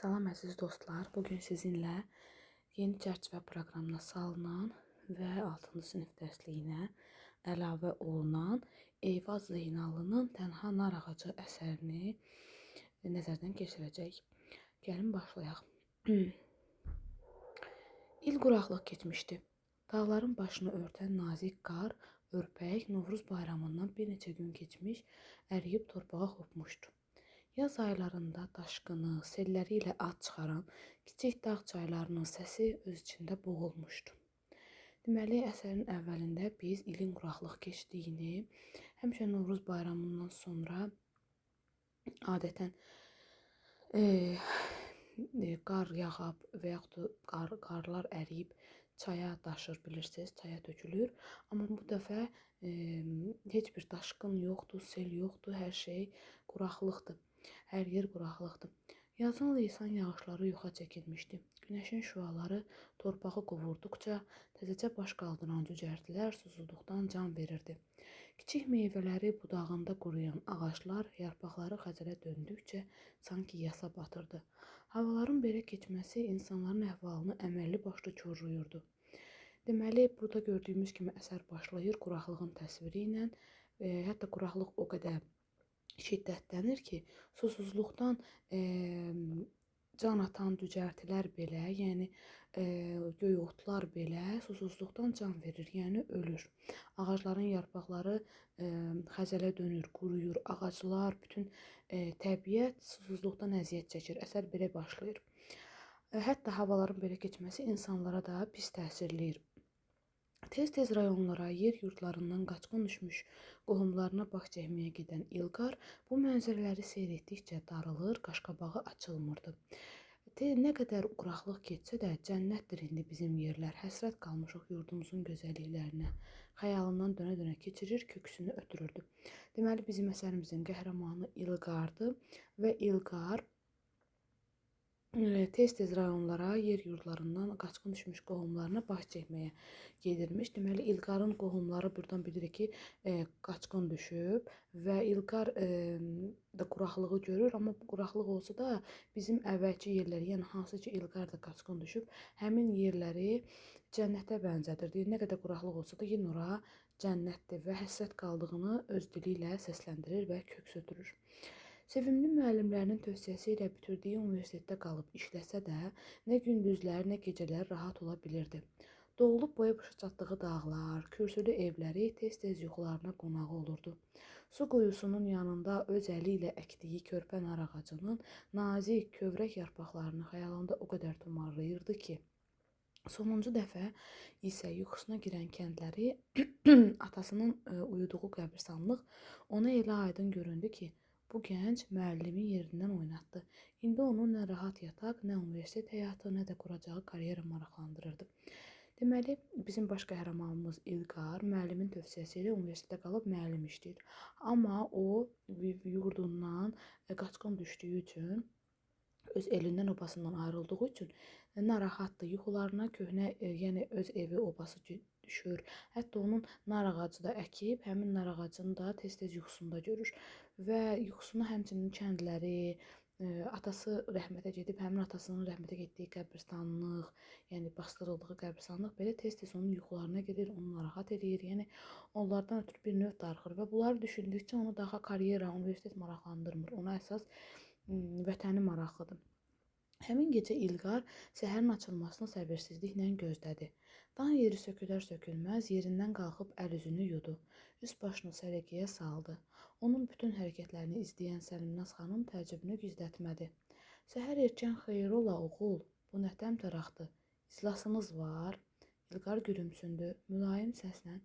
Salam əziz dostlar, bugün sizinlə yeni çərçivə proqramına salınan və 6-cı sinif dərsliyinə əlavə olunan Eyvaz Zeynallının Tənha nar ağacı əsərini nəzərdən keçirəcəyik. Gəlin başlayaq. İl quraqlıq keçmişdi. Dağların başını örtən nazik qar, örpək Novruz bayramından bir neçə gün keçmiş, əriyib torpağa hopmuşdu. Yaz aylarında daşqını, selləri ilə ad çıxaran kiçik dağ çaylarının səsi öz içində boğulmuşdu. Deməli, əsərin əvvəlində biz ilin quraqlıq keçdiyini, həmişə Novruz bayramından sonra adətən qar yağıb və yaxud da qarlar əriyib çaya daşır, bilirsiniz, çaya tökülür. Amma bu dəfə heç bir daşqın yoxdur, sel yoxdur, hər şey quraqlıqdır. Hər yer quraqlıqdır. Yazın leysan yağışları yuxa çəkilmişdi. Günəşin şüaları torpağı qovurduqca təzəcə baş qaldıran cücərtilər susuzluqdan can verirdi. Kiçik meyvələri budağında quruyan ağaclar yarpaqları xəcərə döndükcə sanki yasa batırdı. Havaların belə keçməsi insanların əhvalını əməlli başlı korlayırdı. Deməli, burada gördüyümüz kimi əsər başlayır quraqlığın təsviri ilə. Hətta quraqlıq o qədər şiddətlənir ki, susuzluqdan can atan cücərtilər belə, yəni göy otlar belə susuzluqdan can verir, yəni ölür. Ağacların yarpaqları xəzələ dönür, quruyur. Ağaclar, bütün təbiət susuzluqdan əziyyət çəkir. Əsər belə başlayır. Hətta havaların belə keçməsi insanlara da pis təsirləyir. Tez-tez rayonlara, yer yurdlarından qaçqın düşmüş qohumlarına baş çəkməyə gedən İlqar bu mənzərələri seyr etdikcə darılır, qaşqabağı açılmırdı. Nə qədər quraqlıq keçsə də cənnətdir indi bizim yerlər, həsrət qalmışıq yurdumuzun gözəlliklərinə. Xəyalından dönə-dönə keçirir, köksünü ötürürdü. Deməli, bizim əsərimizin qəhrəmanı İlqardır və İlqar tez-tez rayonlara, yer yurdlarından qaçqın düşmüş qohumlarına baş çəkməyə gedirmiş. Deməli, İlqarın qohumları buradan bilirik ki, qaçqın düşüb və İlqar da quraqlığı görür, amma quraqlıq olsa da bizim əvvəlki yerləri, yəni hansı ki İlqar da qaçqın düşüb, həmin yerləri cənnətə bənzədir. Deyir, nə qədər quraqlıq olsa da yenə ora cənnətdir və həsrət qaldığını öz dili ilə səsləndirir və köks ötürür. Sevimli müəllimlərinin tövsiyəsi ilə bitirdiyi universitetdə qalıb işləsə də, nə gündüzlər, nə gecələr rahat ola bilirdi. Doğulub boya başa çatdığı dağlar, kürsülü evləri tez-tez yuxularına qonağı olurdu. Su quyusunun yanında öz əli ilə əkdiyi körpə nar ağacının nazik, kövrək yarpaqlarını xəyalında o qədər tumarlayırdı ki, sonuncu dəfə isə yuxusuna girən kəndləri atasının uyuduğu qəbirstanlıq ona elə aydın göründü ki, bu gənc müəllimin yerindən oynatdı. İndi onu nə rahat yataq, nə universitet həyatı, nə də quracağı karyera maraqlandırırdı. Deməli, bizim baş qəhrəmanımız İlqar müəllimin tövsiyəsi ilə universitetdə qalıb müəllim işləyir. Amma o yurdundan qaçqın düşdüyü üçün, öz elindən, obasından ayrıldığı üçün narahatdır. Yuxularına köhnə, yəni öz evi, obası düşür. Hətta onun nar ağacı da əkib, həmin nar ağacını da tez-tez yuxusunda görür. Və yuxusuna həmçinin kəndləri, atası rəhmətə gedib, həmin atasının rəhmətə getdiyi qəbirstanlıq, yəni basdırıldığı qəbirstanlıq belə tez-tez onun yuxularına gedir, onu narahat edir. Yəni onlardan ötürü bir növ darıxır və bunları düşündükcə onu daha karyera, universitet maraqlandırmır. Ona əsas vətəni maraqlıdır. Həmin gecə İlqar səhərin açılmasını səbirsizliklə gözlədi. Dan yeri sökülər-sökülməz yerindən qalxıb əl-üzünü yudu. Üst başını səliqəyə saldı. Onun bütün hərəkətlərini izləyən Səlimnaz xanım təəccübünü gizlətmədi. Səhər erkən xeyir ola, oğul, bu nə təmtəraqdır? İclasınız var? İlqar gülümsündü, mülayim səslə.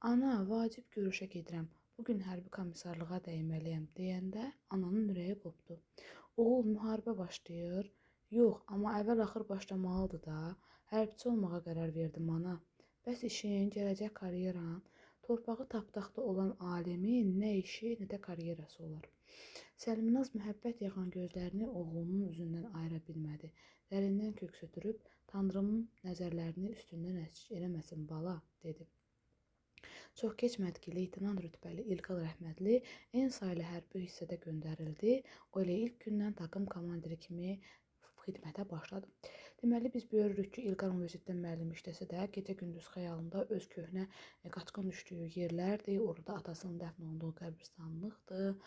Ana, vacib görüşə gedirəm. Bugün hərbi komissarlığa dəyməliyəm deyəndə ananın ürəyi qopdu. Oğul, müharibə başlayır. Yox, amma əvvəl-axır başlamalıdır da. Hərbçi olmağa qərar verdim ana. Bəs işin, gələcək karyeran, torpağı tapdaqda olan alimin nə işi, nə də karyerası olar. Səlimnaz mühəbbət yağan gözlərini oğlunun üzündən ayıra bilmədi. Dərindən köks ötürüb, Tanrımın nəzərlərini üstündən əskic eləməsin bala, dedi. Çox keçmədi ki, leytenant rütbəli İlqar rəhmətli en saylı hərbi hissədə göndərildi. O elə ilk gündən takım komandiri kimi xidmətə başladı. Deməli, biz görürük ki, İlqar universitetdə müəllim işləsə də, gecə-gündüz xəyalında öz köhnə qaçqın düşdüyü yerlərdir. Orada atasının dəfn olunduğu qəbristanlıqdır.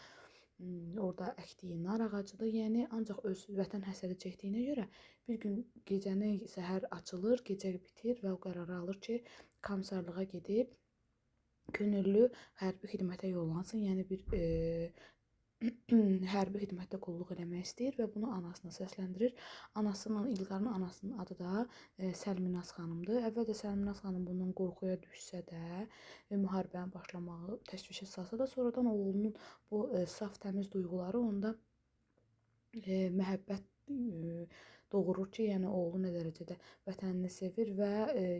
Orada əkdiyi nar ağacıdır. Yəni ancaq öz vətən həsədi çəkdiyinə görə bir gün gecəni səhər açılır, gecə bitir və o qərarı alır ki, komissarlığa gedib könüllü hərbi xidmətə yollansın. Yəni bir hərbi xidmətdə qulluq eləmək istəyir və bunu anasına səsləndirir. İlqarın anasının adı da Səlminaz xanımdır. Əvvəlcə Səlminaz xanım bundan qorxuya düşsə də, müharibənin başlamağı təşvişə salsa da, sonradan oğlunun bu saf təmiz duyğuları onda məhəbbət doğurur ki, yəni oğlu nə dərəcədə vətənini sevir və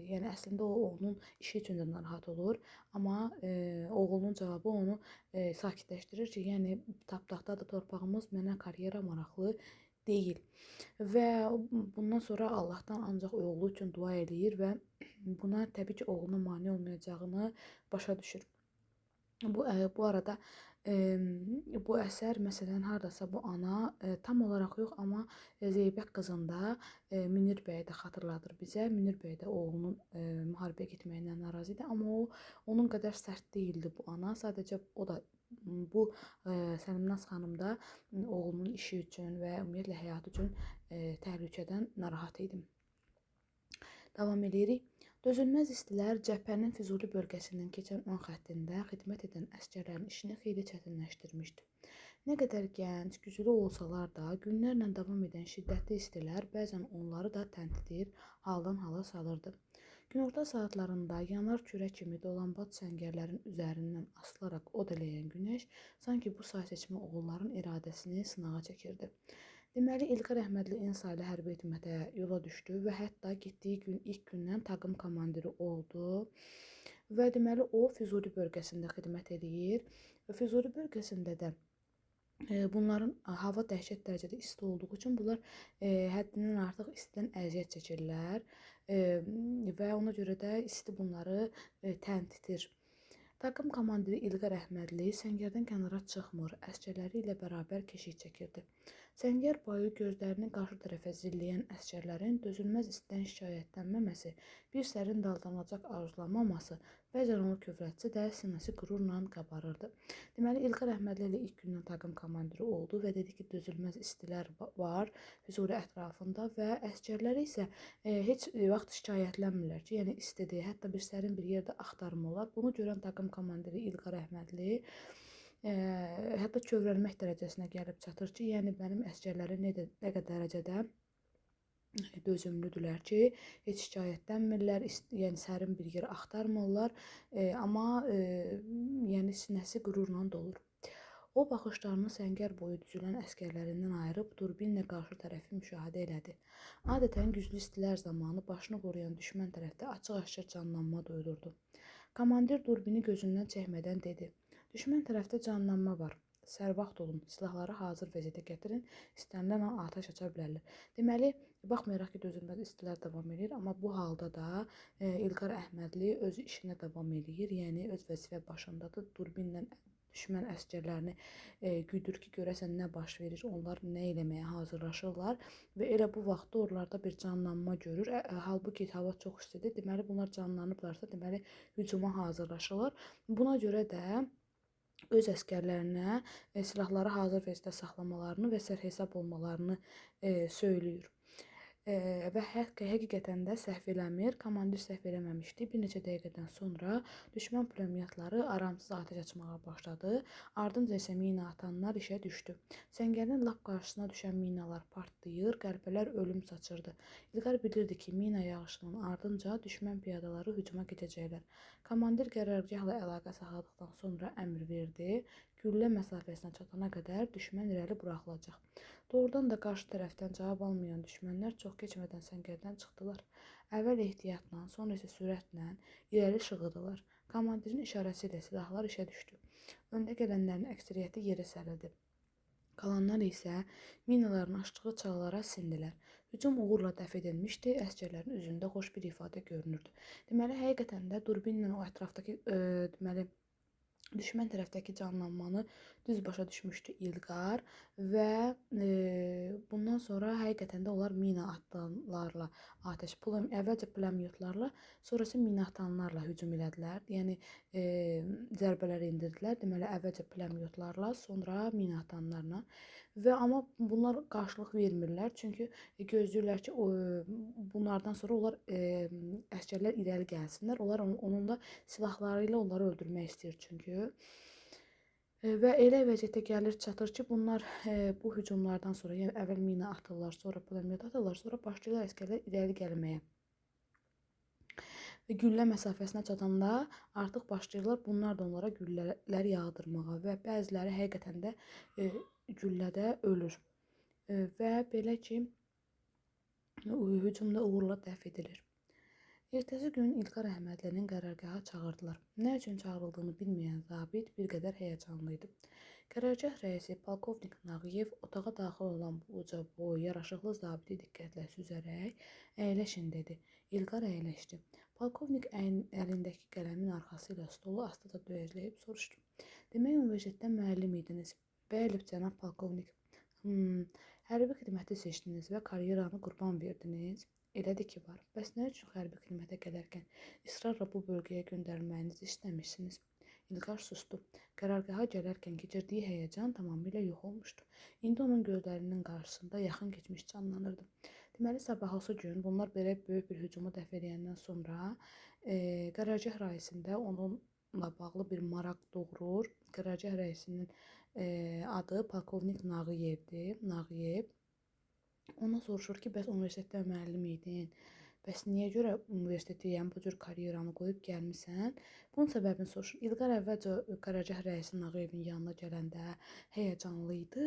yəni əslində o onun işi üçün də narahat olur, amma oğlunun cavabı onu sakitləşdirir ki, yəni tapdaqdadır torpağımız, mənə karyera maraqlı deyil. Və bundan sonra Allahdan ancaq oğlu üçün dua eləyir və buna təbii ki, oğluna mane olmayacağını başa düşür. Bu arada bu əsər məsələn hardasa bu ana tam olaraq yox, amma Zeybək qızında Münir bəyi də xatırladır bizə. Münir bəy də oğlunun müharibəyə getməyindən narazı idi, amma onun qədər sərt deyildi bu ana. Sadəcə o da bu Səlminaz xanım da oğlunun işi üçün və ümumiyyətlə həyatı üçün təhlükədən narahat idi. Davam edirik. Dözülməz istilər cəbhənin Füzuli bölgəsindən keçən ön xəttində xidmət edən əsgərlərin işini xeyli çətinləşdirmişdi. Nə qədər gənc, güclü olsalar da, günlərlə davam edən şiddətli istilər bəzən onları da təntidir, haldan hala salırdı. Günorta saatlarında yanar kürə kimi dolanbac səngərlərin üzərindən asılaraq od eləyən günəş sanki bu sayseçmə oğulların iradəsini sınağa çəkirdi. Deməli, İlqar Əhmədli Ensaylı hərbi xidmətə yola düşdü və hətta getdiyi ilk gündən taqım komandiri oldu. Və deməli, o Füzuli bölgəsində xidmət edir. Füzuli bölgəsində də bunların hava dəhşət dərəcədə isti olduğu üçün bunlar həddindən artıq istidən əziyyət çəkirlər və ona görə də isti bunları təntidir. Taqım komandiri İlqar Əhmədli səngərdən kənara çıxmır, əsgərləri ilə bərabər keşik çəkirdi. Səngər boyu gözlərini qarşı tərəfə zilləyən əsgərlərin dözülməz istidən şikayətlənməməsi, bir sərin daldanacaq arzulamaması, bəzən onu kövrətsə də sinəsi qürurla qabarırdı. Deməli, İlqar Əhmədli ilə ilk gündən taqım komandiri oldu və dedi ki, dözülməz istilər var Füzuli ətrafında və əsgərləri isə heç vaxt şikayətlənmirlər ki, yəni istidir, hətta bir sərin bir yerdə axtarmırlar. Bunu görən taqım komandiri İlqar Əhmədli hətta kövrəlmək dərəcəsinə gəlib çatır ki, yəni mənim əsgərlərim nə qədər dərəcədə dözümlüdürlər ki, heç şikayətlənmirlər, yəni sərin bir yer axtarmırlar, amma yəni sinəsi qürurla dolur. O baxışlarını səngər boyu düzülən əsgərlərindən ayırıb durbinlə qarşı tərəfi müşahidə elədi. Adətən güclü istilər zamanı başını qoruyan düşmən tərəfdə açıq-aşkar canlanma duyulurdu. Komandir durbini gözündən çəkmədən dedi: "Düşmən tərəfdə canlanma var. Sərvaxt olun, silahları hazır vəziyyətə gətirin, istənilən an atəş aça bilərlər." Deməli, baxmayaraq ki, dözülməz istilər davam edir, amma bu halda da İlqar Əhmədli öz işinə davam edir, yəni öz vəzifə başındadır, durbinlə düşmən əsgərlərini güdür ki, görəsən nə baş verir, onlar nə eləməyə hazırlaşırlar və elə bu vaxtda oralarda bir canlanma görür. Halbuki hava çox istidir, deməli bunlar canlanıblarsa, deməli hücuma hazırlaşırlar. Buna görə də öz əsgərlərinə silahları hazır vəziyyətdə saxlamalarını və sərhesab olmalarını söyləyir. Və həqiqətən də səhv eləmir, komandir səhv eləməmişdi. Bir neçə dəqiqədən sonra düşmən pulemyotları aramsız atəş açmağa başladı. Ardınca isə mina atanlar işə düşdü. Səngərin lap qarşısına düşən minalar partlayır, qəlpələr ölüm saçırdı. İlqar bilirdi ki, mina yağışının ardınca düşmən piyadaları hücuma gedəcəklər. Komandir qərargahla əlaqə saxladıqdan sonra əmr verdi. Güllə məsafəsinə çatana qədər düşmən irəli buraxılacaq. Doğrudan da qarşı tərəfdən cavab almayan düşmənlər çox keçmədən səngərdən çıxdılar. Əvvəl ehtiyatla, sonra isə sürətlə irəli şığıdılar. Komandirin işarəsi ilə silahlar işə düşdü. Öndə gələnlərin əksəriyyəti yerə sərildi. Qalanlar isə minaların açdığı çalılara sindilər. Hücum uğurla dəf edilmişdi, əsgərlərin üzündə xoş bir ifadə görünürdü. Deməli, həqiqətən də durbinlə o ətrafdakı düşmən tərəfdəki canlanmanı düz başa düşmüşdü İlqar və bundan sonra həqiqətən də onlar mina atanlarla atəş əvvəlcə pulemyotlarla, sonrası mina atanlarla hücum elədilər. Yəni zərbələr endirdilər. Deməli əvvəlcə pulemyotlarla, sonra mina atanlarla və amma bunlar qarşılıq vermirlər. Çünki gözləyirlər ki, bunlardan sonra onlar əsgərlər irəli gəlsinlər. Onlar onun da silahları ilə onları öldürmək istəyir çünki. Və elə vəziyyətə gəlir çatır ki, bunlar bu hücumlardan sonra, yəni əvvəl mina atırlar, sonra pulemyot atırlar, sonra başlayırlar əsgərlər irəli gəlməyə. Və güllə məsafəsinə çatanda artıq başlayırlar bunlar da onlara güllələr yağdırmağa və bəziləri həqiqətən də güllədə ölür. Və belə ki, hücumda uğurla dəf edilir. Ertəsi gün İlqar Əhmədlinin qərargaha çağırdılar. Nə üçün çağırıldığını bilməyən zabit bir qədər həyəcanlı idi. Qərargah rəisi polkovnik Nağıyev otağa daxil olan bu uca boy, yaraşıqlı zabiti diqqətlə süzərək əyləşin dedi. İlqar əyləşdi. Polkovnik əlindəki qələmin arxası ilə stolu astaca döyəcləyib soruşdu. Demək universitetdə müəllim idiniz. Bəli, cənab polkovnik. Hərbi xidməti seçdiniz və karyeranı qurban verdiniz. Elədir ki, var. Bəs nə üçün hərbi xidmətə gələrkən israrla bu bölgəyə göndərilməyinizi istəmişsiniz? İlqar sustu. Qərargaha gələrkən keçirdiyi həyəcan tamamilə yox olmuşdu. İndi onun gözlərinin qarşısında yaxın keçmiş canlanırdı. Deməli, sabahısı gün bunlar belə böyük bir hücumu dəf edəndən sonra qərargah rəisində onunla bağlı bir maraq doğurur. Qərargah rəisinin adı polkovnik Nağıyevdir. Nağıyev. Ona soruşur ki, bəs universitetdə müəllim idin? Bəs niyə görə universiteti, yəni bu cür karyeranı qoyub gəlmisən? Bunun səbəbini soruşur. İlqar əvvəlcə qərargah rəisi Nağıyevin yanına gələndə həyəcanlı idi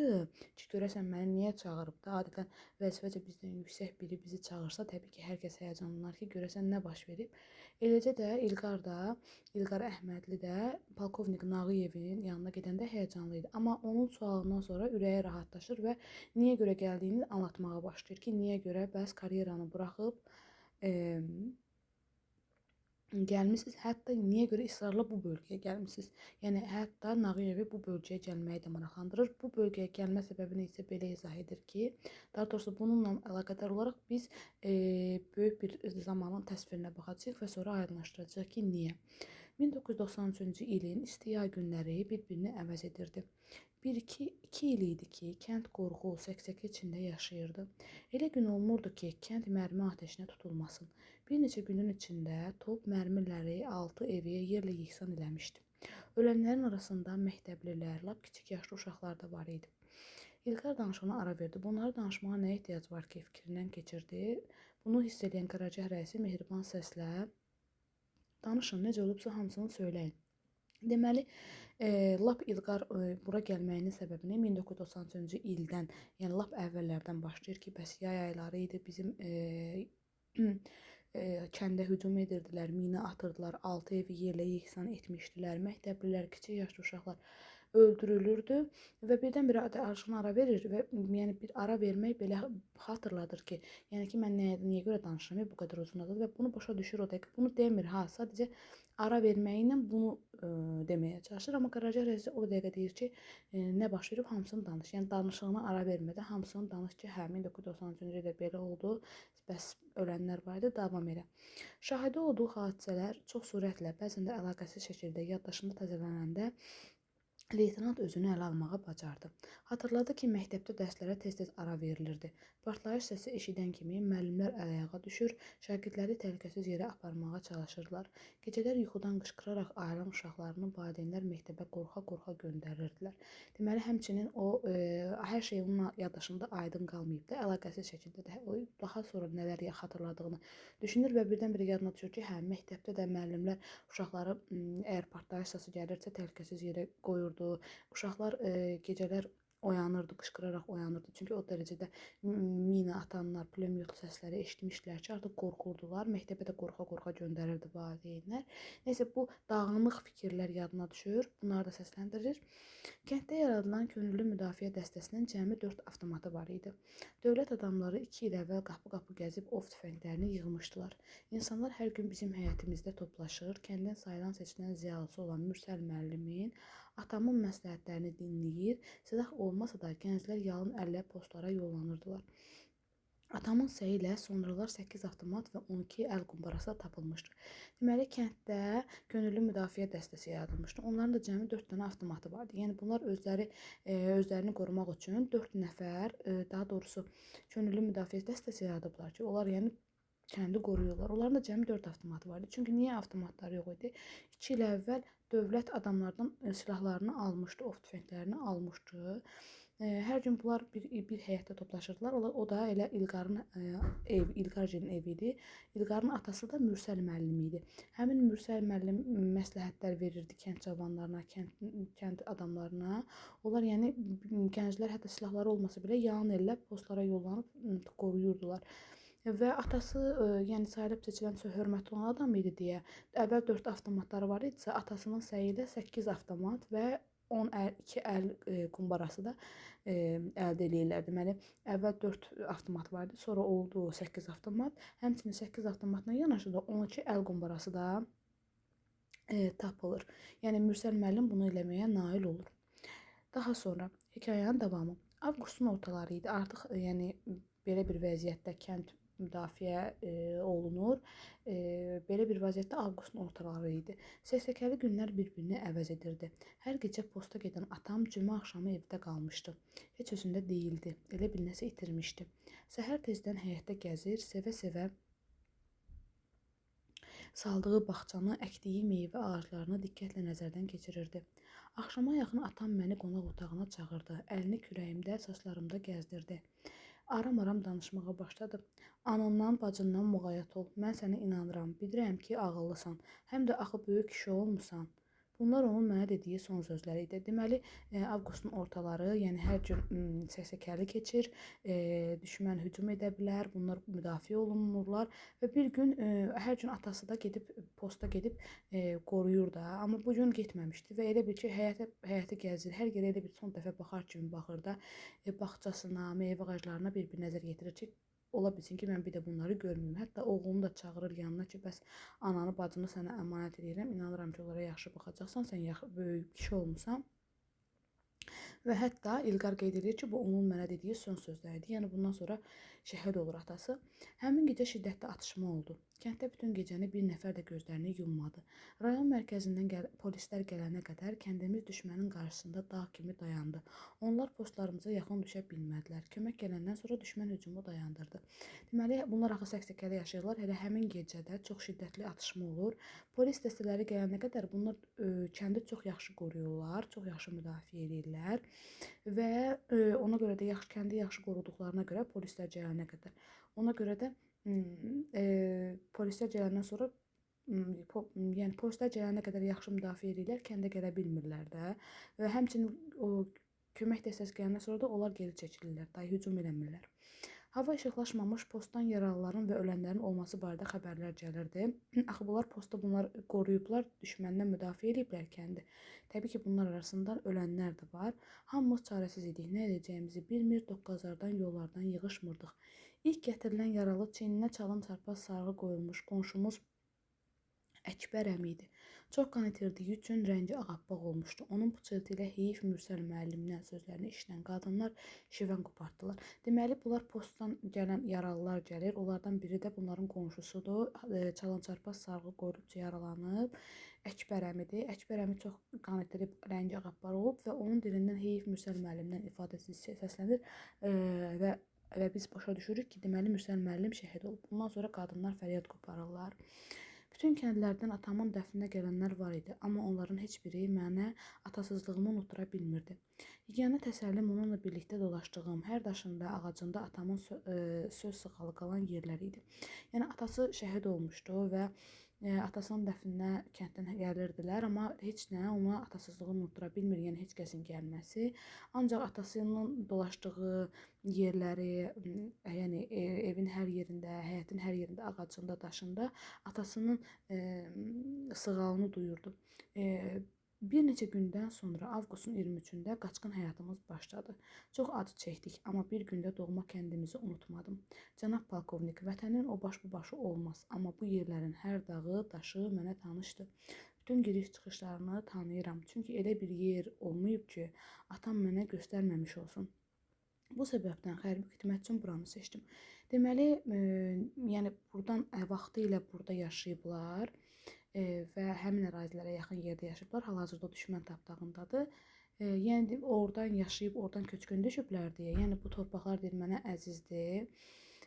ki, görəsən məni niyə çağırıb da? Adətən vəzifəcə bizdən yüksək biri bizi çağırsa, təbii ki, hər kəs həyəcanlanar ki, görəsən nə baş verib. Eləcə də İlqar Əhmədli də polkovnik Nağıyevin yanına gedəndə həyəcanlı idi. Amma onun sualından sonra ürəyi rahatlaşır və niyə görə gəldiyini anlatmağa başlayır ki, niyə görə bəs karyeranı buraxıb gəlmisiniz, hətta niyə görə israrla bu bölgəyə gəlmisiniz? Yəni hətta Nağıyevi bu bölgəyə gəlməyi də maraqlandırır. Bu bölgəyə gəlmə səbəbini isə belə izah edir ki, daha doğrusu bununla əlaqədar olaraq biz böyük bir zamanın təsvirinə baxacağıq və sonra aydınlaşdıracağıq ki, niyə? 1993-cü ilin isti yay günləri bir-birini əvəz edirdi. 2 il idi ki, kənd qorxu, səksəkə içində yaşayırdı. Elə gün olmurdu ki, kənd mərmi atəşinə tutulmasın. Bir neçə günün içində top mərmiləri 6 evi yerlə yeksan eləmişdi. Ölənlərin arasında məktəblilər, lap kiçik yaşlı uşaqlar da var idi. İlqar danışığına ara verdi. Bunları danışmağa nə ehtiyac var ki, fikrindən keçirdi. Bunu hiss edən qərargah rəisi mehriban səslə danışın, necə olubsa hamısını söyləyin. Deməli, lap İlqar bura gəlməyinin səbəbini 1993-cü ildən, yəni lap əvvəllərdən başlayır ki, bəs yay ayları idi, bizim kəndə hücum edirdilər, mina atırdılar, 6 evi yerlə yeksan etmişdilər, məktəblilər, kiçik yaşlı uşaqlar öldürülürdü və birdən-birə danışığına ara verir və yəni bir ara vermək belə xatırladır ki, yəni ki, mən niyə görə danışıram, bu qədər uzun adı və bunu başa düşür o dəqiqə. Bunu demir, sadəcə ara verməyi ilə bunu deməyə çalışır, amma qərargah rəisi o dəqiqə deyir ki, nə baş verib, hamısını danış. Yəni danışığına ara vermədən hamısını danış ki, 1993-cü ildə belə oldu, bəs ölənlər var idi, davam elə. Şahidi olduğu hadisələr çox sürətlə, bəzən də əlaqəsiz şəkildə yaddaşında təzələnəndə leytenant özünü ələ almağa bacardı. Hatırladı ki, məktəbdə dərslərə tez-tez ara verilirdi. Partlayış səsi eşidən kimi müəllimlər əl-ayağa düşür, şagirdləri təhlükəsiz yerə aparmağa çalışırlar. Gecələr yuxudan qışqıraraq ayılan uşaqlarını valideynlər məktəbə qorxa-qorxa göndərirdilər. Deməli, həmçinin o hər şey onun yaddaşında aydın qalmayıb da, əlaqəsiz şəkildə də daha sonra nələr xatırladığını düşünür və birdən-birə yadına düşür ki, məktəbdə də müəllimlər uşaqları əgər partlayış səsi gəlirsə təhlükəsiz yerə qoyurdu. Uşaqlar gecələr oyanırdı, qışqıraraq oyanırdı. Çünki o dərəcədə mina atanlar, pulemyot səsləri eşitmişdilər ki, artıq qorxurdular. Məktəbə də qorxa-qorxa göndərirdi valideynlər. Nəysə, bu dağınıq fikirlər yadına düşür. Bunları da səsləndirir. Kənddə yaradılan könüllü müdafiə dəstəsinin cəmi 4 avtomatı var idi. Dövlət adamları 2 il əvvəl qapı-qapı gəzib ov tüfənglərini yığmışdılar. İnsanlar hər gün bizim həyətimizdə toplaşır. Kəndin sayılan seçilən ziyalısı olan Mürsəl müəllimin Atamın məsləhətlərini dinləyir, silah olmasa da gənclər yalın əllə postlara yollanırdılar. Atamın səyi ilə sonralar 8 avtomat və 12 əl qumbarası da tapılmışdı. Deməli, kənddə könüllü müdafiə dəstəsi yaradılmışdı. Onların da cəmi 4 dənə avtomatı vardı. Yəni bunlar özlərini qorumaq üçün 4 nəfər, daha doğrusu könüllü müdafiə dəstəsi yaradıblar ki, onlar yəni kəndi qoruyurlar. Onların da cəmi 4 avtomatı vardı. Çünki niyə avtomatları yox idi? 2 il əvvəl dövlət adamlardan silahlarını almışdı, ov tüfənglərini almışdı. Hər gün bunlar bir həyətdə toplaşırdılar. O da elə İlqarın İlqarcının evi idi. İlqarın atası da Mürsəl müəllim idi. Həmin Mürsəl müəllim məsləhətlər verirdi kənd cavanlarına, kənd adamlarına. Onlar yəni gənclər hətta silahları olmasa belə yalın ellə postlara yollanıb qoruyurdular. Və atası yəni sayılıb seçilən hörmətli olan adam idi deyə əvvəl 4 avtomatları var idisə, atasının səyi ilə 8 avtomat və 12 əl qumbarası da əldə eləyirlər. Deməli, əvvəl 4 avtomat var idi, sonra oldu 8 avtomat. Həmçinin 8 avtomatla yanaşı da 12 əl qumbarası da tapılır. Yəni Mürsəl müəllim bunu eləməyə nail olur. Daha sonra hekayənin davamı. Avqustun ortaları idi. Artıq yəni belə bir vəziyyətdə kənd müdafiə olunur. Belə bir vəziyyətdə avqustun ortaları idi. Səksəkəli günlər bir-birini əvəz edirdi. Hər gecə posta gedən atam cümə axşamı evdə qalmışdı. Heç özündə deyildi. Elə bir nəsə itirmişdi. Səhər tezdən həyətdə gəzir, sevə-sevə saldığı bağçanı, əkdiyi meyvə ağaclarını diqqətlə nəzərdən keçirirdi. Axşama yaxın atam məni qonaq otağına çağırdı. Əlini kürəyimdə, saçlarımda gəzdirdi. Aram-aram danışmağa başladı. Anından, bacından muğayat ol. Mən sənə inanıram. Bilirəm ki, ağıllısan. Həm də axı böyük kişi olmusan. Bunlar onun mənə dediyi son sözləri idi. Deməli, avqustun ortaları, yəni hər gün səksəkəli keçir, düşmən hücum edə bilər, bunlar müdafiə olunurlar və bir gün hər gün atası da posta gedib qoruyur da, amma bu gün getməmişdi və elə bil ki, həyəti gəzir, hər yerə elə bir son dəfə baxar kimi baxır da, bağçasına, meyvə ağaclarına bir nəzər yetirir ki, ola bilsin ki, mən bir də bunları görməyim. Hətta oğlunu da çağırır yanına ki, bəs ananı, bacını sənə əmanət edirəm, inanıram ki, onlara yaxşı baxacaqsan, sən böyük kişi olmusan. Və hətta İlqar qeyd edir ki, bu onun mənə dediyi son sözləridir. Yəni bundan sonra şəhid olur atası. Həmin gecə şiddətli atışma oldu. Kənddə bütün gecəni bir nəfər də gözlərini yummadı. Rayon mərkəzindən polislər gələnə qədər kəndimiz düşmənin qarşısında dağ kimi dayandı. Onlar postlarımıza yaxın düşə bilmədilər. Kömək gələndən sonra düşmən hücumu dayandırdı. Deməli, bunlar axı səksəkəli yaşayırlar. Elə həmin gecədə çox şiddətli atışma olur. Polis dəstələri gələnə qədər bunlar kəndi çox yaxşı qoruyurlar, çox yaxşı müdafiə edirlər. Və ona görə də kəndi yaxşı qoruduqlarına görə polislər gələnə qədər. Ona görə də polislər gələndən sonra yəni polislər gələnə qədər yaxşı müdafiə edirlər, kəndə gələ bilmirlər də. Və həmçinin o kömək dəstəsi gələndən sonra da onlar geri çəkilirlər, daha hücum eləmirlər. Hava işıqlaşmamış postdan yaralıların və ölənlərin olması barədə xəbərlər gəlirdi. Axı bunlar postda qoruyublar, düşməndən müdafiə ediblər kəndi. Təbii ki, bunlar arasında ölənlər də var. Hamımız çarəsiz idik, nə edəcəyimizi bilmir, doqqazlardan, yollardan yığışmırdıq. İlk gətirilən yaralı çiyninə çalın çarpaz sarğı qoyulmuş qonşumuz Əkbər əmi idi. Çox qan itirdiyi üçün rəngi ağappaq olmuşdu. Onun pıçıltı ilə heyif Mürsəl müəllimdən sözlərini eşidən qadınlar şivən qopartdılar. Deməli, bunlar postdan gələn yaralılar gəlir. Onlardan biri də bunların qonşusudur. Çalançarpaz sarğı qoyulub yaralanıb. Əkbər əmidir. Əkbər əmi çox qan itirib, rəngi ağappaq olub və onun dilindən heyif Mürsəl müəllimdən ifadəsi səslənir və biz başa düşürük ki, deməli Mürsəl müəllim şəhid olub. Bundan sonra qadınlar fəryad qoparırlar. Bütün kəndlərdən atamın dəfninə gələnlər var idi, amma onların heç biri mənə atasızlığımı unutura bilmirdi. Yeganə təsəllim onunla birlikdə dolaşdığım, hər daşında, ağacında atamın söz sığalı qalan yerləri idi. Yəni atası şəhid olmuşdu və atasının dəfninə kənddən gəlirdilər, amma heç nə ona atasızlığını unutura bilmir, yəni heç kəsin gəlməsi. Ancaq atasının dolaşdığı yerləri, yəni evin hər yerində, həyətin hər yerində, ağacında, daşında atasının sığalını duyurdu. Bir neçə gündən sonra avqustun 23-də qaçqın həyatımız başladı. Çox acı çəkdik, amma bir gündə doğma kəndimizi unutmadım. Cənab polkovnik, vətənin o baş bu başı olmaz, amma bu yerlərin hər dağı, daşı mənə tanışdı. bütün giriş-çıxışlarını tanıyıram. Çünki elə bir yer olmayıb ki, atam mənə göstərməmiş olsun. Bu səbəbdən hərbi xidmət üçün buranı seçdim. Deməli, yəni burdan vaxtilə burada yaşayıblar və həmin ərazilərə yaxın yerdə yaşayıblar. Hal-hazırda düşmən tapdağındadır. Yəni oradan yaşayıb, oradan köçkün düşüblər deyə. Yəni bu torpaqlar deyir mənə əzizdir.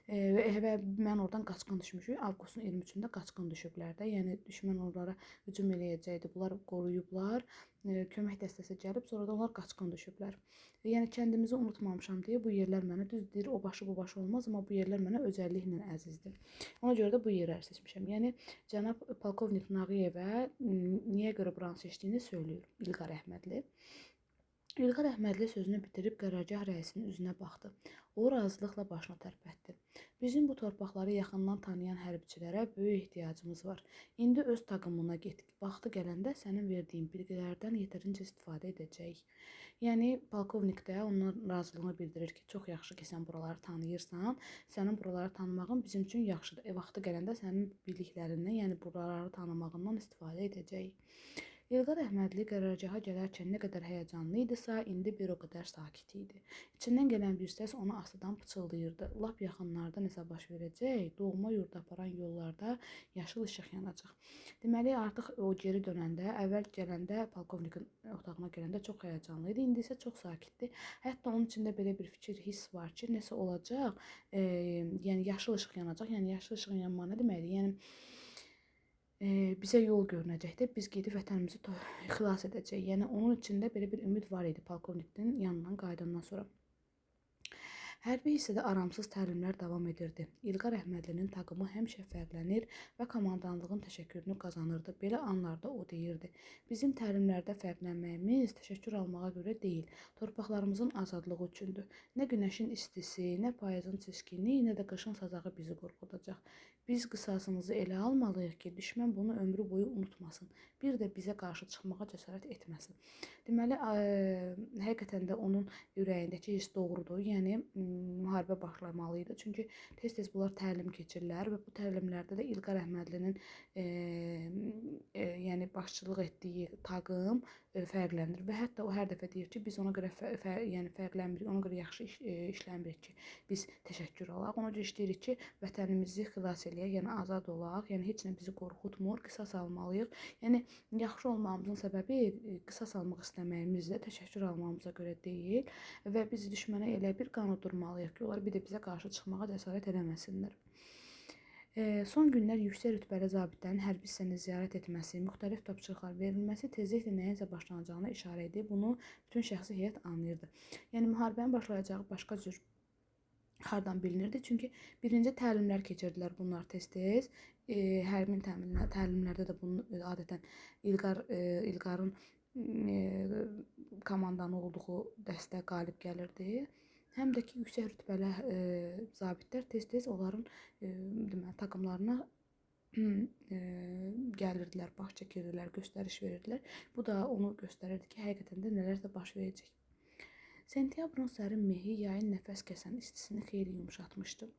Və mən oradan qaçqın düşmüşük. Avqustun 23-də qaçqın düşüblər də. Yəni düşmən onlara hücum eləyəcəkdi. Bunlar qoruyublar. Kömək dəstəsi gəlib, sonra da onlar qaçqın düşüblər. Yəni kəndimizi unutmamışam deyə bu yerlər mənə düz deyir, o başı bu başı olmaz, amma bu yerlər mənə özəlliklə əzizdir. Ona görə də bu yerləri seçmişəm. Yəni cənab polkovnik Nağıyevə niyə görə buranı seçdiyini söylüyor İlqar Əhmədli. İlqar Əhmədli sözünü bitirib qərargah rəisinin üzünə baxdı. O razılıqla başını tərpətdi. Bizim bu torpaqları yaxından tanıyan hərbiçilərə böyük ehtiyacımız var. İndi öz taqımına get. Vaxtı gələndə sənin verdiyin bilgilərdən yetərincə istifadə edəcəyik. Yəni polkovnik də onun razılığını bildirir ki, çox yaxşı ki, sən buraları tanıyırsan. Sənin buraları tanımağın bizim üçün yaxşıdır. Vaxtı gələndə sənin bildiklərindən, yəni buraları tanımağından istifadə edəcəyik. İlqar Əhmədli qərargaha gələrkən nə qədər həyəcanlı idisə, indi bir o qədər sakit idi. İçindən gələn bir səs onu astadan pıçıldayırdı. Lap yaxınlarda nəsə baş verəcək, doğma yurda aparan yollarda yaşıl işıq yanacaq. Deməli, artıq o geri dönəndə, əvvəl gələndə, polkovnikin otağına gələndə çox həyəcanlı idi, indi isə çox sakitdir. Hətta onun içində belə bir fikir, hiss var ki, nəsə olacaq, yəni yaşıl işıq yanacaq. Yəni yaşıl işığın yanma nə deməkdir? Yəni bizə yol görünəcəkdir. Biz gedib vətənimizi xilas edəcəyik. Yəni onun içində belə bir ümid var idi polkovnikin yanından qayıdandan sonra. Hərbi hissədə aramsız təlimlər davam edirdi. İlqar Əhmədlinin taqımı həmişə fərqlənir və komandanlığın təşəkkürünü qazanırdı. Belə anlarda o deyirdi: "Bizim təlimlərdə fərqlənməyimiz təşəkkür almağa görə deyil, torpaqlarımızın azadlığı üçündür. Nə günəşin istisi, nə payızın çiskinliyi, nə də qışın sazağı bizi qorxudacaq. Biz qisasımızı elə almalıyıq ki, düşmən bunu ömrü boyu unutmasın. Bir də bizə qarşı çıxmağa cəsarət etməsin." Deməli, həqiqətən də onun ürəyindəki hiss doğrudur. Yəni müharibə başlamalı idi. Çünki tez-tez bunlar təlim keçirlər və bu təlimlərdə də İlqar Əhmədlinin yəni başçılıq etdiyi taqım fərqlənir və hətta o hər dəfə deyir ki, biz ona görə yəni fərqlənmirik, ona görə yaxşı işləmirik ki, biz təşəkkür alaq. Ona görə işləyirik ki, vətənimizi xilas eləyək, yəni azad olaq. Yəni heç nə bizi qorxutmur, qisas almalıyıq. Yəni yaxşı olmağımızın səbəbi qisas almaq istəməyimizlə təşəkkür almamıza görə deyil və biz düşmənə elə bir qan udurmalıyıq ki, onlar bir də bizə qarşı çıxmağa cəsarət eləməsinlər. Son günlər yüksək rütbəli zabitlərin hərbi hissəni ziyarət etməsi, müxtəlif tapşırıqlar verilməsi tezliklə nəyinsə başlanacağına işarə edir. Bunu bütün şəxsi heyət anlayırdı. Yəni müharibənin başlayacağı başqa cür hardan bilinirdi? Çünki birinci təlimlər keçirdilər bunlar tez-tez. Hərbi təlimlərdə də bunun adətən İlqarın komandanı olduğu dəstə qalib gəlirdi. Həm də ki, yüksək rütbəli zabitlər tez-tez onların taqımlarına gəlirdilər, baş çəkirdilər, göstəriş verirdilər. Bu da onu göstərirdi ki, həqiqətən də nələrsə baş verəcək. Sentyabrın sərin mehi yayın nəfəs kəsən istisini xeyli yumşatmışdı.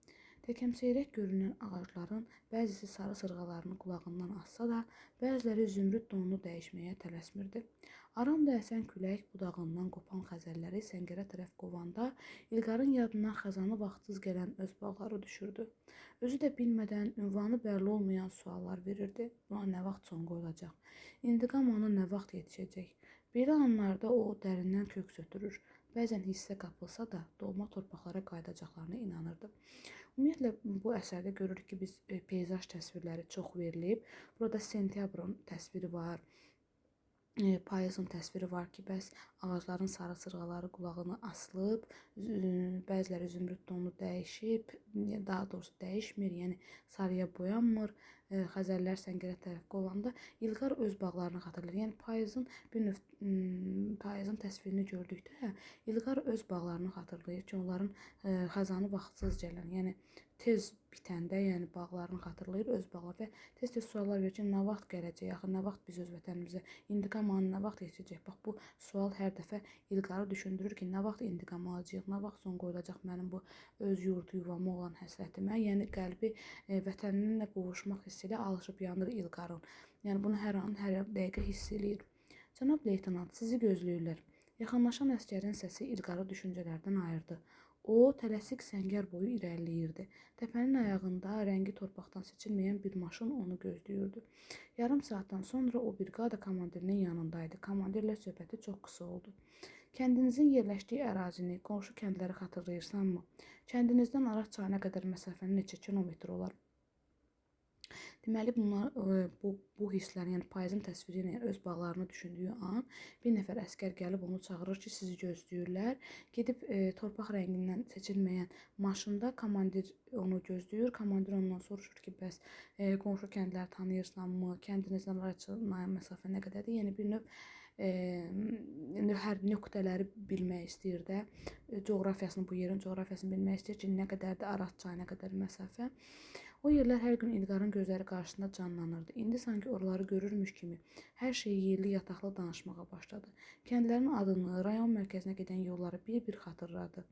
Təkəmseyrək görünən ağacların bəzisi sarı sırğalarını qulağından assa da, bəziləri zümrüd donunu dəyişməyə tələsmirdi. Aramda əsən külək budağından qopan xəzəlləri səngərə tərəf qovanda, İlqarın yadına xəzanı vaxtsız gələn öz bağları düşürdü. Özü də bilmədən ünvanı bəlli olmayan suallar verirdi. Buna nə vaxt son qoyulacaq? İntiqam ona nə vaxt yetişəcək? Belə anlarda o dərindən köks ötürür. Bəzən hissə qapılsa da, doğma torpaqlara qayıdacaqlarına inanırdı. Ümumiyyətlə, bu əsərdə görürük ki, biz peyzaj təsvirləri çox verilib. Burada sentyabrın təsviri var, payızın təsviri var ki, bəs ağacların sarı sırğaları qulağını asılıb, bəziləri zümrüd tonu dəyişib, daha doğrusu dəyişmir, yəni sarıya boyanmır. Xəzəllər səngərə tərəf qovanda İlqar öz bağlarını xatırlayır. Yəni payızın təsvirini gördükdə İlqar öz bağlarını xatırlayır ki, onların xəzanı vaxtsız gələn, yəni tez bitəndə, yəni bağlarını xatırlayır, öz bağları və tez-tez suallar verir ki, nə vaxt gələcək, axı nə vaxt biz öz vətənimizə intiqam alın, nə vaxt yetişəcək? Bax bu sual hər dəfə İlqarı düşündürür ki, nə vaxt intiqam alacağıq, nə vaxt son qoyulacaq mənim bu öz yurdu yuvama olan həsrətimə. Yəni qəlbi vətəninlə qovuşmaq hissi ilə alışıb yanır İlqarın. Yəni bunu hər an, hər dəqiqə hiss eləyir. Cənab leytenant, sizi gözləyirlər. Yaxınlaşan əsgərin səsi İlqarı düşüncələrdən ayırdı. O, tələsik səngər boyu irəliləyirdi. Təpənin ayağında rəngi torpaqdan seçilməyən bir maşın onu gözləyirdi. Yarım saatdan sonra o briqada komandirinin yanındaydı. Komandirlə söhbəti çox qısa oldu. Kəndinizin yerləşdiyi ərazini, qonşu kəndləri xatırlayırsanmı? Kəndinizdən Araz çayına qədər məsafənin neçə kilometr olar? Deməli, bunlar, bu hisslər, yəni payızın təsviri ilə öz bağlarını düşündüyü an bir nəfər əsgər gəlib onu çağırır ki, sizi gözləyirlər. Gedib torpaq rəngindən seçilməyən maşında komandir onu gözləyir. Komandir ondan soruşur ki, bəs qonşu kəndləri tanıyırsanmı? Kəndinizdən Araçaya məsafə nə qədərdir? Yəni bir növ hər nöqtələri bilmək istəyir də, coğrafiyasını, bu yerin coğrafiyasını bilmək istəyir ki, nə qədərdir Araz çayına qədər məsafə. O yerlər hər gün İlqarın gözləri qarşısında canlanırdı. İndi sanki oraları görürmüş kimi hər şeyi yerli yataqlı danışmağa başladı. Kəndlərin adını, rayon mərkəzinə gedən yolları bir-bir xatırladı.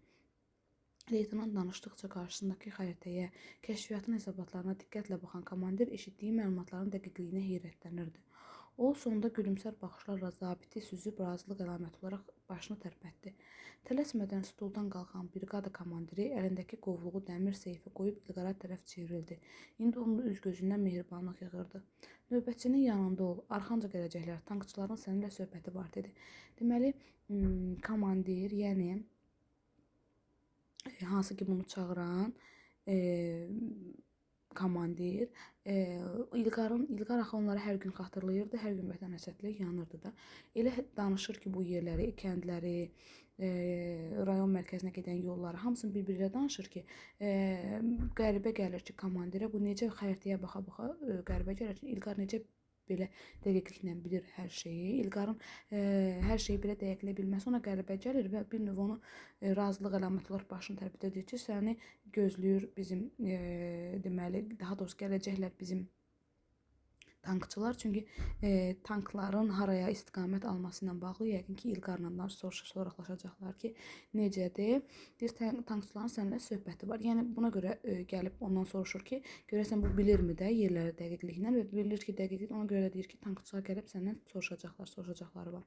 Leytenant danışdıqca qarşısındakı xəritəyə, kəşfiyyatın hesabatlarına diqqətlə baxan komandir eşitdiyi məlumatların dəqiqliyinə heyrətlənirdi. O, sonda gülümsər baxışlarla zabiti süzüb razılıq əlaməti olaraq başını tərpətdi. Tələsmədən stuldan qalxan briqada komandiri əlindəki qovluğu dəmir seyfi qoyub İlqara tərəf çevrildi. İndi onun üz-gözündən mehribanlıq yığırdı. Növbətçinin yanında ol, arxanca gələcəklər, tankçıların səninlə söhbəti var, dedi. Deməli, komandir, yəni hansı ki bunu çağıran komandir İlqar axı onları hər gün xatırlayırdı, hər gün vətən həsrətliyi yanırdı da. Elə danışır ki, bu yerləri, kəndləri, rayon mərkəzinə gedən yolları hamısını bir-birilə danışır ki, qəribə gəlir ki, komandirə bu necə xəritəyə baxa-baxa qəribə gəlir ki, İlqar necə belə dəqiqliklə bilir hər şeyi. İlqarın hər şeyi belə dəqiqlə bilməsi ona qəribə gəlir və bir növ onu razılıq əlaməti olaraq başını tərpətə deyir ki, səni gözləyir bizim deməli, daha doğrusu gələcəklər bizim tankçılar. Çünki tankların haraya istiqamət alması ilə bağlı yəqin ki, İlqarla soraqlaşacaqlar ki, necədir? Deyir, tankçıların səninlə söhbəti var. Yəni buna görə gəlib ondan soruşur ki, görəsən bu bilirmi də yerləri dəqiqliklə və bilir ki, dəqiqlik, ona görə də deyir ki, tankçılar gəlib səndən soruşacaqları var.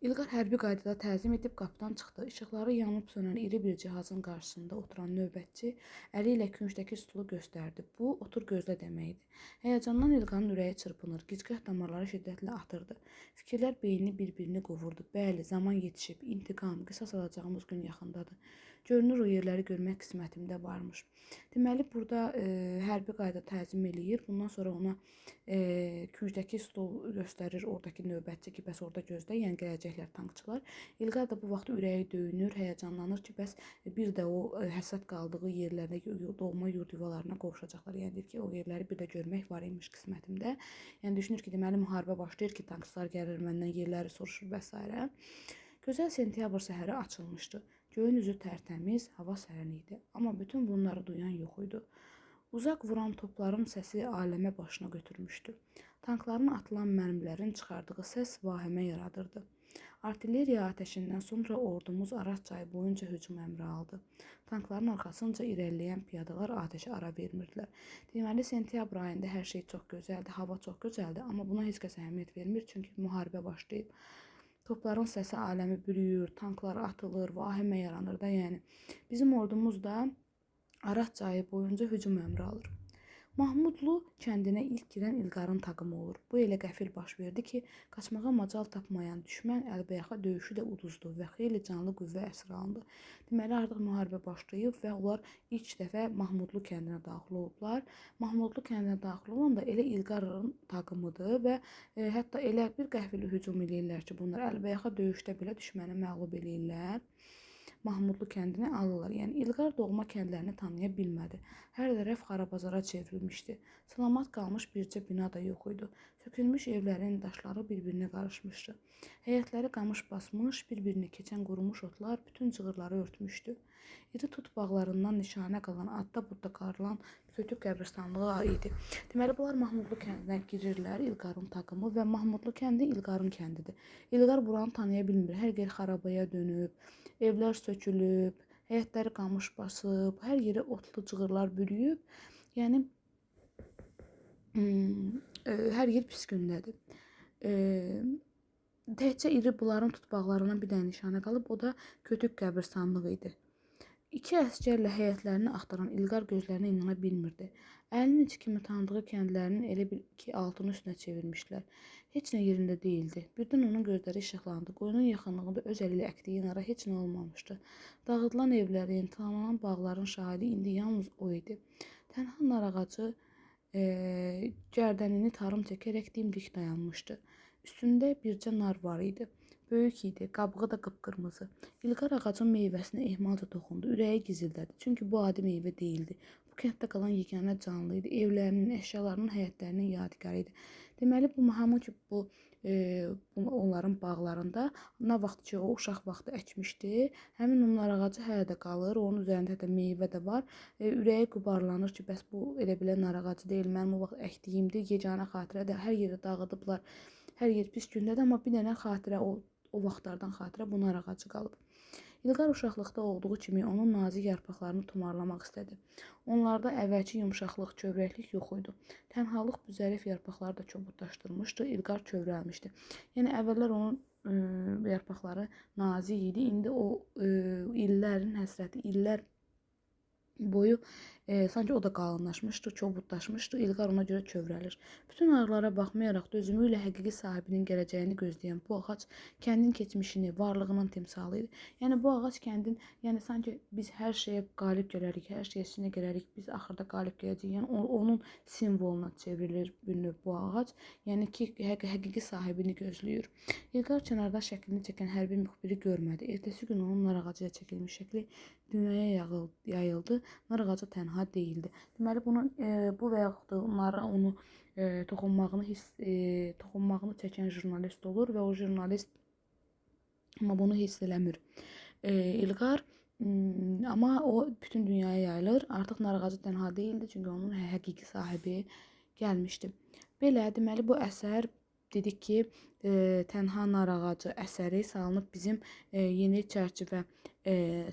İlqar hərbi qaydada təzim edib qapıdan çıxdı. İşıqları yanıb sönən iri bir cihazın qarşısında oturan növbətçi əli ilə küncdəki stulu göstərdi. Bu, otur gözlə deməkdir. Həyəcandan İlqarın ürəyi çırpınır, gicgah damarları şiddətlə atırdı. Fikirlər beynini bir-birini qovurdu. Bəli, zaman yetişib, intiqam, qisas alacağımız gün yaxındadır. Görünür, o yerləri görmək qismətimdə varmış. Deməli, burada hərbi qayda təzim eləyir. Bundan sonra ona küncdəki stol göstərir oradakı növbətçi ki, bəs orada gözlə, yəni gələcəklər tankçılar. İlqar da bu vaxt ürəyi döyünür, həyəcanlanır ki, bəs bir də o həsrət qaldığı yerlərdə doğma yurd yuvalarına qovuşacaqlar. Yəni deyir ki, o yerləri bir də görmək var imiş qismətimdə. Yəni düşünür ki, deməli müharibə başlayır ki, tankçılar gəlir məndən yerləri soruşur və s. Gözəl sentyabr səhəri açılmışdı. Göyün üzü tərtəmiz, hava sərin idi. Amma bütün bunları duyan yox idi. Uzaq vuran topların səsi aləmə başına götürmüşdü. Tankların atılan mərmilərin çıxardığı səs vahimə yaradırdı. Artilleriya atəşindən sonra ordumuz Araz çayı boyunca hücum əmri aldı. Tankların arxasınca irəliləyən piyadalar atəşə ara vermirdilər. Deməli, sentyabr ayında hər şey çox gözəldir, hava çox gözəldir, amma buna heç kəs əhəmiyyət vermir, çünki müharibə başlayıb. Topların səsi aləmi bürüyür, tanklar atılır, vahimə yaranır da, yəni. Bizim ordumuz da Araz çayı boyunca hücum əmri alır. Mahmudlu kəndinə ilk girən İlqarın taqımı olur. Bu elə qəfil baş verdi ki, qaçmağa macal tapmayan düşmən əlbəyaxa döyüşü də uduzdu və xeyli canlı qüvvə əsir alındı. Deməli, artıq müharibə başlayıb və onlar ilk dəfə Mahmudlu kəndinə daxil olublar. Mahmudlu kəndinə daxil olan da elə İlqarın taqımıdır və hətta elə bir qəfil hücum eləyirlər ki, bunlar əlbəyaxa döyüşdə belə düşməni məğlub eləyirlər. Mahmudlu kəndini alırlar. Yəni İlqar doğma kəndlərini tanıya bilmədi. Hər tərəf xarabazara çevrilmişdi. Salamat qalmış bircə bina da yox idi. Sökülmüş evlərin daşları bir-birinə qarışmışdı. Həyətləri qamış basmış, bir-birini keçən qurumuş otlar bütün cığırları örtmüşdü. İri tut bağlarından nişanə qalan, adda-budda qarılan kötük qəbristanlığı idi. Deməli, bunlar Mahmudlu kəndinə girirlər, İlqarın takımı və Mahmudlu kəndi İlqarın kəndidir. İlqar buranı tanıya bilmir. Hər yer xarabaya dönüb, evlər sökülüb, həyətləri qamış basıb, hər yeri otlu cığırlar bürüyüb. Yəni hər yer pis gündədir. Təkcə iri bunların tutbağlarından bir dənə nişanə qalıb, o da kötük qəbristanlığı idi. İki əsgərlə həyətlərini axtaran İlqar gözlərinə inana bilmirdi. Əlinin içi kimi tanıdığı kəndlərinin elə bil ki, altını üstünə çevirmişlər. Heç nə yerində deyildi. Birdən onun gözləri işıqlandı. Qoyunun yaxınlığında öz əli ilə əkdiyi nara heç nə olmamışdı. Dağıdılan evlərin, tamamlanan bağların şahidi indi yalnız o idi. Tənha nar ağacı gərdənini tarım çəkərək dimdik dayanmışdı. Üstündə bircə nar var idi. Böyük idi, qabığı da qıpqırmızı. İlqar ağacın meyvəsinə ehmalca toxundu, ürəyi gizildədi. Çünki bu adi meyvə deyildi. Bu kənddə qalan yeganə canlı idi. Evlərinin, əşyalarının, həyətlərinin yadigarı idi. Deməli, bu hamı ki, onların bağlarında nə vaxt ki, o uşaq vaxtı əkmişdi, həmin onlar ağacı hələ də qalır, onun üzərində də meyvə də var. Ürəyi qubarlanır ki, bəs bu elə bilən nar ağacı deyil, mənim o vaxt əkdiyimdir, yeganə xatirədir, hər yeri dağıdıblar. Hər yer pis gündədir, amma bir dənə xatirə o vaxtlardan xatirə bu nar ağacı qalıb. İlqar uşaqlıqda olduğu kimi onun nazik yarpaqlarını tumarlamaq istədi. Onlarda əvvəlki yumşaqlıq, kövrəklik yox idi. Tənhalıq bu zərif yarpaqları da çobudlaşdırmışdı, İlqar kövrəlmişdi. Yəni əvvəllər onun yarpaqları nazik idi, indi o illərin həsrəti, illər boyu sanki o da qalınlaşmışdı, çobudlaşmışdı. İlqar ona görə kövrəlir. Bütün ağrılara baxmayaraq dözümü ilə həqiqi sahibinin gələcəyini gözləyən bu ağac kəndin keçmişini, varlığının timsalı idi. Yəni bu ağac kəndin, yəni sanki biz hər şeyə qalib gələrik, hər şeyə sinə gələrik, biz axırda qalib gələcəyik. Yəni onun simvoluna çevrilir bu ağac. Yəni ki, həqiqi sahibini gözləyir. İlqar kənarda şəklini çəkən hərbi müxbiri görmədi. Ertəsi gün onun nar ağacı ilə çəkilmiş şəkli dünyaya yayıldı. Nar ağacı tənha deyildi. Deməli, bu və yaxud da onlara onu toxunmağını çəkən jurnalist olur və o jurnalist amma bunu hiss eləmir. İlqar amma o bütün dünyaya yayılır. Artıq nar ağacı tənha deyildi, çünki onun həqiqi sahibi gəlmişdi. Belə, deməli, bu əsər dedik ki, Tənha nar ağacı əsəri salınıb bizim yeni çərçivə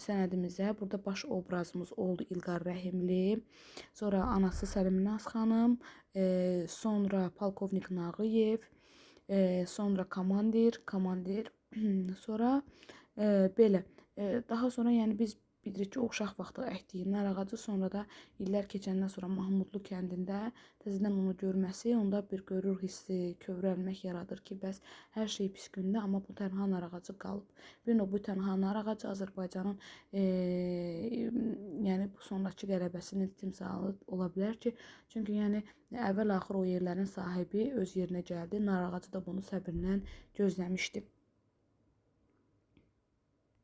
sənədimizə. Burada baş obrazımız oldu İlqar Rəhimli, sonra anası Səliminaz xanım, sonra Polkovnik Nağıyev, sonra komandir, sonra belə. Daha sonra yəni biz bilirik ki, o uşaq vaxtı əkdiyi nar ağacı, sonra da illər keçəndən sonra Mahmudlu kəndində təzədən onu görməsi, onda bir qürur hissi, kövrəlmək yaradır ki, bəs hər şey pis gündə, amma bu tənha nar ağacı qalıb. Bir bu tənha nar ağacı Azərbaycanın yəni bu sondakı qələbəsinin timsalı ola bilər ki, çünki yəni əvvəl-axır o yerlərin sahibi öz yerinə gəldi, nar ağacı da bunu səbirlə gözləmişdi.